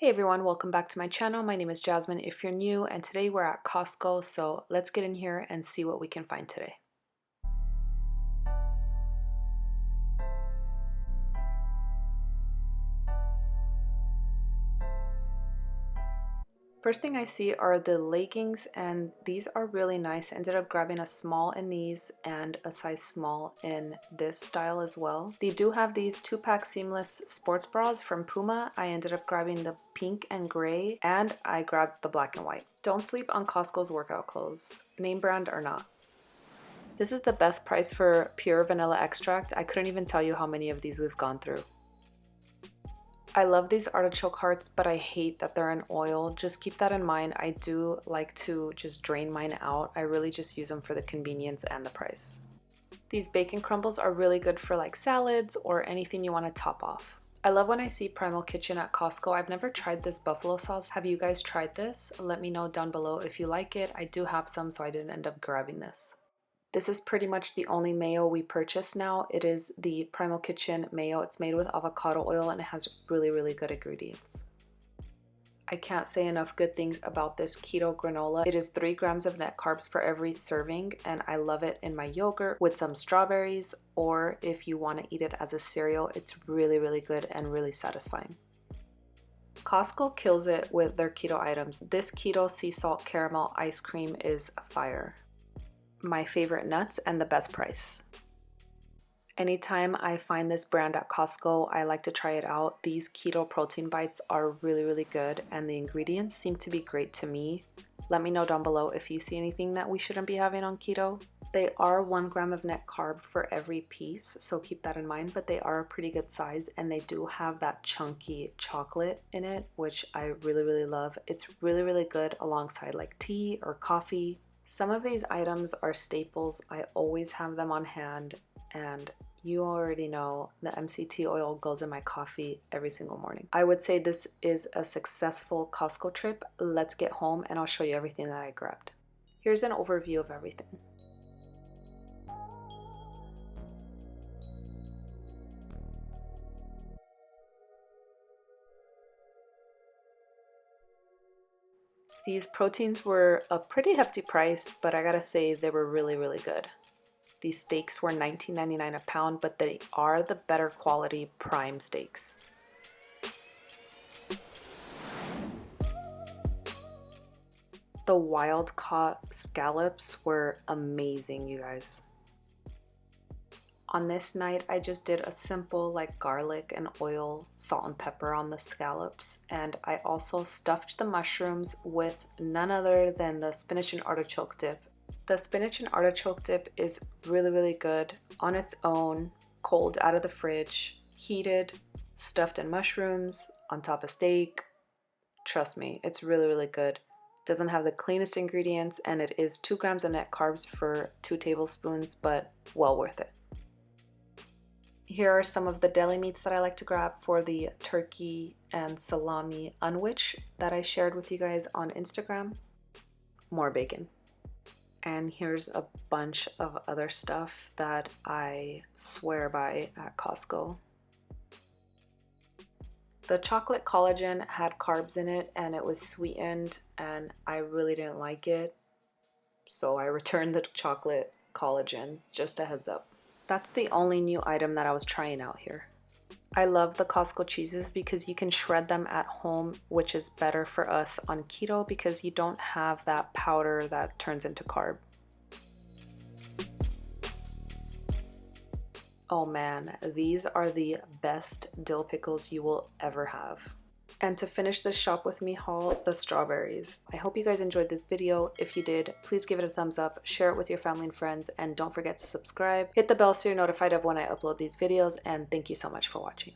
Hey everyone, welcome back to my channel. My name is Jasmine if you're new, and today we're at Costco, so let's get in here and see what we can find today. First thing I see are the leggings, and these are really nice. I ended up grabbing a small in these and a size small in this style as well. They do have these 2-pack seamless sports bras from Puma. I ended up grabbing the pink and gray, and I grabbed the black and white. Don't sleep on Costco's workout clothes, name brand or not. This is the best price for pure vanilla extract. I couldn't even tell you how many of these we've gone through. I love these artichoke hearts, but I hate that they're in oil. Just keep that in mind. I do like to just drain mine out. I really just use them for the convenience and the price. These bacon crumbles are really good for like salads or anything you want to top off. I love when I see Primal Kitchen at Costco. I've never tried this buffalo sauce. Have you guys tried this? Let me know down below if you like it. I do have some, so I didn't end up grabbing this. This is pretty much the only mayo we purchase now. It is the Primal Kitchen mayo. It's made with avocado oil and it has really good ingredients. I can't say enough good things about this keto granola. It is 3 grams of net carbs for every serving, and I love it in my yogurt with some strawberries, or if you want to eat it as a cereal. It's really good and really satisfying. Costco kills it with their keto items. This keto sea salt caramel ice cream is fire. My favorite nuts and the best price. Anytime I find this brand at Costco, I like to try it out. These keto protein bites are really good, and the ingredients seem to be great to me. Let me know down below if you see anything that we shouldn't be having on keto. They are 1 gram of net carb for every piece, so keep that in mind, but they are a pretty good size, and they do have that chunky chocolate in it, which I really love. It's really good alongside like tea or coffee. Some of these items are staples. I always have them on hand, and you already know the MCT oil goes in my coffee every single morning. I would say this is a successful Costco trip. Let's get home and I'll show you everything that I grabbed. Here's an overview of everything. These proteins were a pretty hefty price, but I gotta say they were really good. These steaks were $19.99 a pound, but they are the better quality prime steaks. The wild caught scallops were amazing, you guys. On this night, I just did a simple like garlic and oil, salt and pepper on the scallops, and I also stuffed the mushrooms with none other than the spinach and artichoke dip. The spinach and artichoke dip is really good on its own, cold out of the fridge, heated, stuffed in mushrooms, on top of steak. Trust me, it's really good. It doesn't have the cleanest ingredients, and it is 2 grams of net carbs for 2 tablespoons, but well worth it. Here are some of the deli meats that I like to grab for the turkey and salami unwich that I shared with you guys on Instagram. More bacon. And here's a bunch of other stuff that I swear by at Costco. The chocolate collagen had carbs in it and it was sweetened, and I really didn't like it. So I returned the chocolate collagen, just a heads up. That's the only new item that I was trying out here. I love the Costco cheeses because you can shred them at home, which is better for us on keto because you don't have that powder that turns into carb. Oh man, these are the best dill pickles you will ever have. And to finish this shop with me haul, the strawberries. I hope you guys enjoyed this video. If you did, please give it a thumbs up, share it with your family and friends, and don't forget to subscribe. Hit the bell so you're notified of when I upload these videos, and thank you so much for watching.